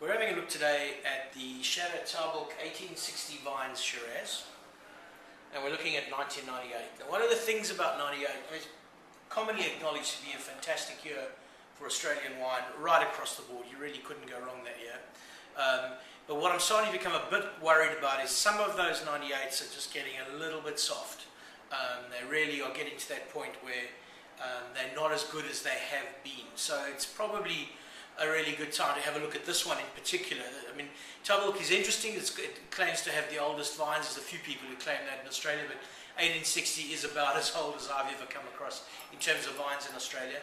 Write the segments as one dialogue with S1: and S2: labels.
S1: We're having a look today at the Shadow Tahbilk 1860 Vines Shiraz, and we're looking at 1998. Now, one of the things about 98 is commonly acknowledged to be a fantastic year for Australian wine right across the board. You really couldn't go wrong that year. But what I'm starting to become a bit worried about is some of those 98s are just getting a little bit soft. They really are getting to that point where they're not as good as they have been. So it's probably a really good time to have a look at this one in particular. I mean, Tahbilk is interesting. It claims to have the oldest vines. There's a few people who claim that in Australia, but 1860 is about as old as I've ever come across in terms of vines in Australia.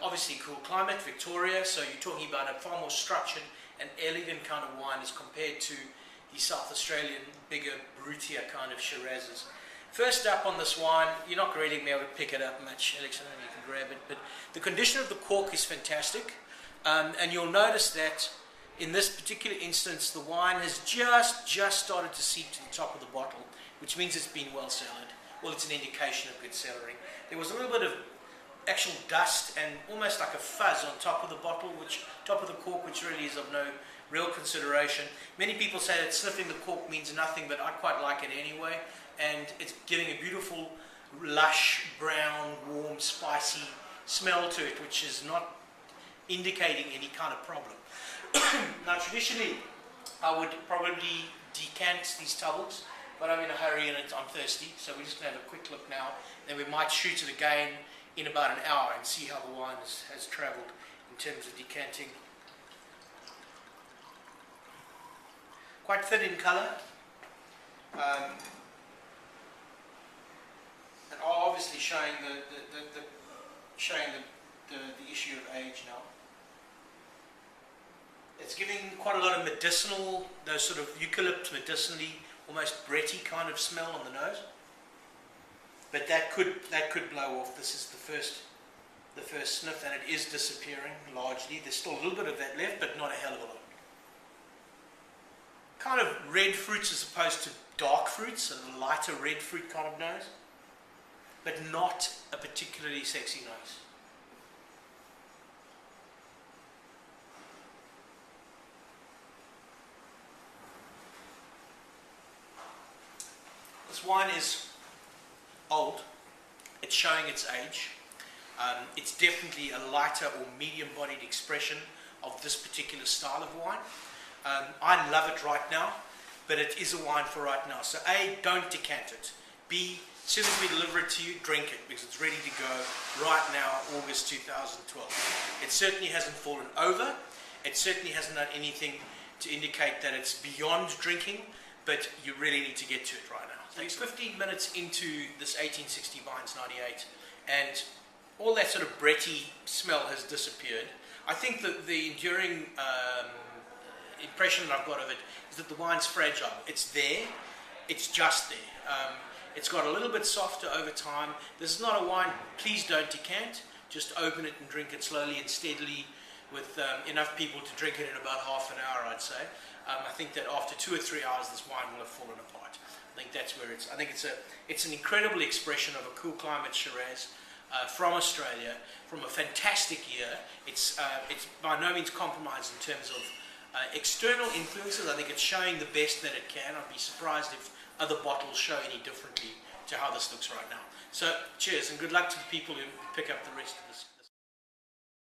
S1: Obviously cool climate, Victoria, so you're talking about a far more structured and elegant kind of wine as compared to the South Australian, bigger, brutier kind of Shirazes. First up on this wine, you're not really going to be able to pick it up much, Alex, I don't know if you can grab it, but the condition of the cork is fantastic. And you'll notice that in this particular instance, the wine has just started to seep to the top of the bottle, which means it's been well cellared. Well, it's an indication of good cellaring. There was a little bit of actual dust and almost like a fuzz on top of the bottle, top of the cork, which really is of no real consideration. Many people say that sniffing the cork means nothing, but I quite like it anyway. And it's giving a beautiful, lush, brown, warm, spicy smell to it, which is not indicating any kind of problem. Now, traditionally, I would probably decant these Tahbilks, but I'm in a hurry and I'm thirsty, so we're just going to have a quick look now. Then we might shoot it again in about an hour and see how the wine has travelled in terms of decanting. Quite thin in colour, and obviously showing the issue of age now. It's giving quite a lot of medicinal, those sort of eucalypt, medicinally, almost bready kind of smell on the nose. But that could blow off. This is the first sniff, and it is disappearing largely. There's still a little bit of that left, but not a hell of a lot. Kind of red fruits as opposed to dark fruits, a lighter red fruit kind of nose, but not a particularly sexy nose. This wine is old, it's showing its age. It's definitely a lighter or medium-bodied expression of this particular style of wine. I love it right now, but it is a wine for right now. So A, don't decant it. B, as soon as we deliver it to you, drink it, because it's ready to go right now, August 2012. It certainly hasn't fallen over. It certainly hasn't done anything to indicate that it's beyond drinking, but you really need to get to it right now. So it's 15 minutes into this 1860 Vines 98, and all that sort of bready smell has disappeared. I think that the enduring impression that I've got of it is that the wine's fragile. It's there, it's just there. It's got a little bit softer over time. This is not a wine, please don't decant. Just open it and drink it slowly and steadily with enough people to drink it in about half an hour, I'd say. I think that after 2 or 3 hours, this wine will have fallen apart. I think that's where it's. I think it's an incredible expression of a cool climate Shiraz from Australia, from a fantastic year. It's by no means compromised in terms of external influences. I think it's showing the best that it can. I'd be surprised if other bottles show any differently to how this looks right now. So cheers and good luck to the people who pick up the rest of this.